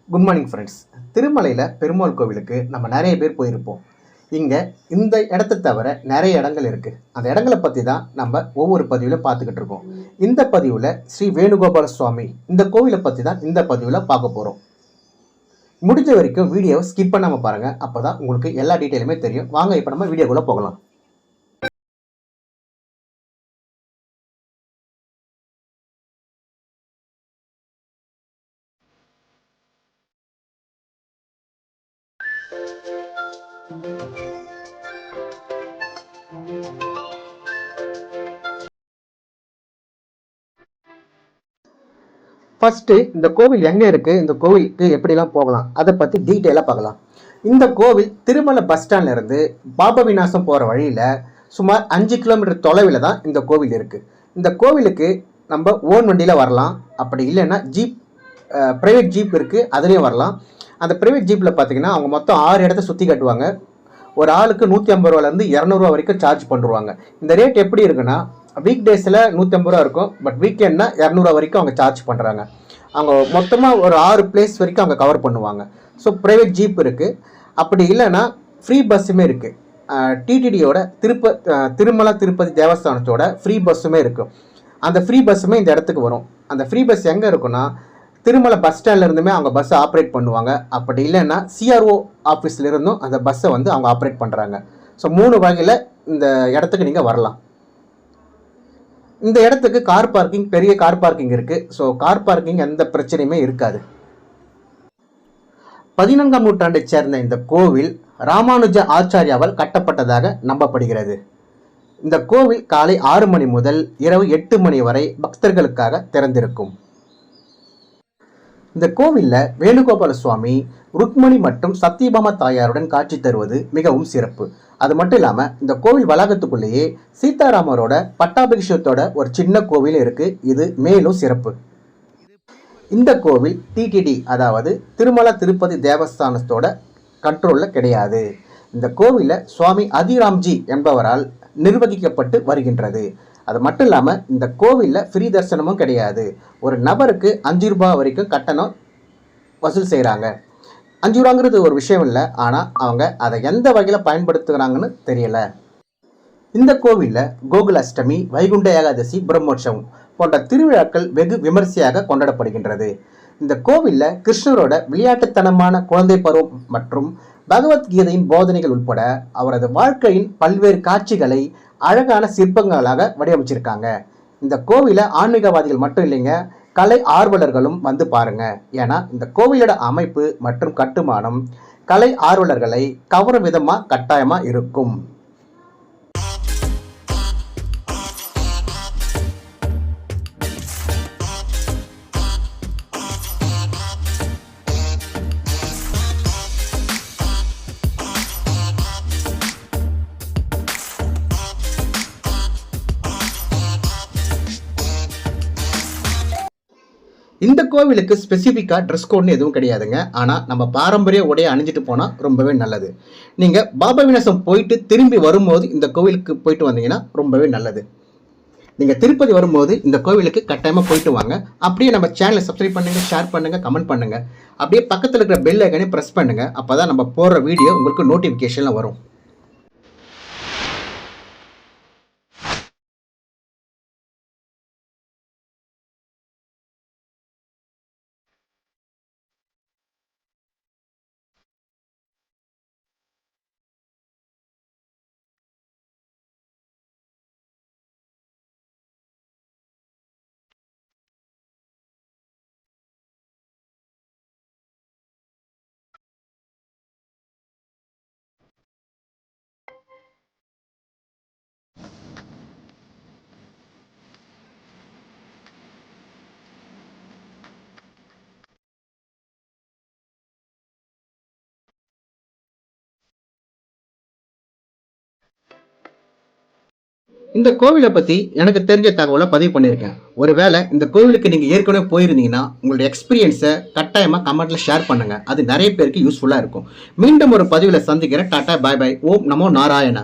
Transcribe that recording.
Good morning friends. திருமலையில் பெருமாள் கோவிலுக்கு நம்ம நிறைய பேர் போயிருப்போம். இங்கே இந்த இடத்த தவிர நிறைய இடங்கள் இருக்குது. அந்த இடங்களை பற்றி தான் நம்ம ஒவ்வொரு பதிவில் பார்த்துக்கிட்டு இருக்கோம். இந்த பதிவில் ஸ்ரீ வேணுகோபால சுவாமி இந்த கோவிலை பற்றி தான் இந்த பதிவில் பார்க்க போகிறோம். முடிஞ்ச வரைக்கும் வீடியோவை ஸ்கிப் பண்ணாமல் பாருங்கள். அப்போ தான் உங்களுக்கு எல்லா டீட்டெயிலுமே தெரியும். வாங்க இப்போ நம்ம வீடியோக்குள்ளே போகலாம். ஃபர்ஸ்ட் இந்த கோவில் எங்கே இருக்குது, இந்த கோவிலுக்கு எப்படிலாம் போகலாம் அதை பற்றி டீட்டெயிலாக பார்க்கலாம். இந்த கோவில் திருமலை பஸ் ஸ்டாண்ட்லேருந்து பாப விநாசம் போகிற வழியில் சுமார் 5 கிலோமீட்டர் தொலைவில் தான் இந்த கோவில் இருக்குது. இந்த கோவிலுக்கு நம்ம ஓன் வண்டியில் வரலாம், அப்படி இல்லைன்னா ஜீப், ப்ரைவேட் ஜீப் இருக்குது, அதுலேயும் வரலாம். அந்த ப்ரைவேட் ஜீப்பில் பார்த்தீங்கன்னா அவங்க மொத்தம் 6 இடத்த சுற்றி கட்டுவாங்க. ஒரு ஆளுக்கு 150 ரூபாலேருந்து 200 ரூபா வரைக்கும் சார்ஜ் பண்ணுவாங்க. இந்த ரேட் எப்படி இருக்குன்னா, வீக் டேஸில் 150 ரூபா இருக்கும், பட் வீக்கெண்ட்னா 200 ரூபா வரைக்கும் அவங்க சார்ஜ் பண்ணுறாங்க. அவங்க மொத்தமாக ஒரு 6 பிளேஸ் வரைக்கும் அவங்க கவர் பண்ணுவாங்க. ஸோ ப்ரைவேட் ஜீப் இருக்குது, அப்படி இல்லைன்னா ஃப்ரீ பஸ்ஸுமே இருக்குது. டிடிடியோட திருமலை திருப்பதி தேவஸ்தானத்தோட ஃப்ரீ பஸ்ஸுமே இருக்குது. அந்த ஃப்ரீ பஸ்ஸுமே இந்த இடத்துக்கு வரும். அந்த ஃப்ரீ பஸ் எங்கே இருக்குன்னா, திருமலை பஸ் ஸ்டாண்ட்லேருந்துமே அவங்க பஸ்ஸை ஆப்ரேட் பண்ணுவாங்க. அப்படி இல்லைன்னா சிஆர்ஓ ஆஃபீஸ்லேருந்தும் அந்த பஸ்ஸை வந்து அவங்க ஆப்ரேட் பண்ணுறாங்க. ஸோ 3 வகையில் இந்த இடத்துக்கு நீங்கள் வரலாம். இந்த இடத்துக்கு கார் பார்க்கிங், பெரிய கார் பார்க்கிங் இருக்குது. ஸோ கார் பார்க்கிங் எந்த பிரச்சனையுமே இருக்காது. 14ஆம் நூற்றாண்டை சேர்ந்த இந்த கோவில் ராமானுஜ ஆச்சாரியாவால் கட்டப்பட்டதாக நம்பப்படுகிறது. இந்த கோவில் காலை 6 மணி முதல் இரவு 8 மணி வரை பக்தர்களுக்காக திறந்திருக்கும். இந்த கோவிலில் வேணுகோபால சுவாமி ருக்மணி மற்றும் சத்யபாமா தாயாருடன் காட்சி தருவது மிகவும் சிறப்பு. அது மட்டும் இல்லாமல் இந்த கோவில் வளாகத்துக்குள்ளேயே சீதாராமரோட பட்டாபிஷேகத்தோட ஒரு சின்ன கோவில் இருக்குது. இது மேலும் சிறப்பு. இந்த கோவில் டிடிடி, அதாவது திருமலை திருப்பதி தேவஸ்தானத்தோட கண்ட்ரோலில் கிடையாது. இந்த கோவிலில் சுவாமி அதிராம்ஜி என்பவரால் நிர்வகிக்கப்பட்டு வருகின்றது. அது மட்டும் இல்லாமல் இந்த கோவிலில் ஃப்ரீ தரிசனமும் கிடையாது. ஒரு நபருக்கு 5 ரூபாய் வரைக்கும் கட்டணம் வசூல் செய்கிறாங்க. 5 ரூபாங்கிறது ஒரு விஷயம் இல்லை, ஆனால் அவங்க அதை எந்த வகையில் பயன்படுத்துகிறாங்கன்னு தெரியலை. இந்த கோவிலில் கோகுலாஷ்டமி, வைகுண்ட ஏகாதசி, பிரம்மோற்சவம் போன்ற திருவிழாக்கள் வெகு விமர்சையாக கொண்டாடப்படுகின்றது. இந்த கோவிலில் கிருஷ்ணரோட விளையாட்டுத்தனமான குழந்தை பருவம் மற்றும் பகவத்கீதையின் போதனைகள் உட்பட அவரது வாழ்க்கையின் பல்வேறு காட்சிகளை அழகான சிற்பங்களாக வடிவமைச்சிருக்காங்க. இந்த கோவிலை ஆன்மீகவாதிகள் மட்டும் இல்லைங்க, கலை ஆர்வலர்களும் வந்து பாருங்க. ஏன்னா இந்த கோவிலோட அமைப்பு மற்றும் கட்டுமானம் கலை ஆர்வலர்களை கவரும் விதமாக கட்டாயமாக இருக்கும். இந்த கோவிலுக்கு ஸ்பெசிஃபிக்காக ட்ரெஸ் கோட்னு எதுவும் கிடையாதுங்க. ஆனால் நம்ம பாரம்பரிய உடையை அணிஞ்சிட்டு போனால் ரொம்பவே நல்லது. நீங்கள் பாபா விநாசம் போயிட்டு திரும்பி வரும்போது இந்த கோவிலுக்கு போயிட்டு வந்தீங்கன்னா ரொம்பவே நல்லது. நீங்கள் திருப்பதி வரும்போது இந்த கோவிலுக்கு கட்டாயமாக போயிட்டு வாங்க. அப்படியே நம்ம சேனலை சப்ஸ்கிரைப் பண்ணுங்கள், ஷேர் பண்ணுங்கள், கமெண்ட் பண்ணுங்கள். அப்படியே பக்கத்தில் இருக்கிற பெல் ஐக்கானே ப்ரெஸ் பண்ணுங்கள். அப்போ தான் நம்ம போடுற வீடியோ உங்களுக்கு நோட்டிஃபிகேஷனில் வரும். இந்த கோவிலை பற்றி எனக்கு தெரிஞ்ச தகவலை பதிவு பண்ணியிருக்கேன். ஒருவேளை இந்த கோவிலுக்கு நீங்கள் ஏற்கனவே போயிருந்தீங்கன்னா உங்களுடைய எக்ஸ்பீரியன்ஸை கட்டாயமாக கமெண்ட்டில் ஷேர் பண்ணுங்கள். அது நிறைய பேருக்கு யூஸ்ஃபுல்லாக இருக்கும். மீண்டும் ஒரு பதிவில் சந்திக்கிறேன். டாடா, பாய் பாய். ஓம் நமோ நாராயணா.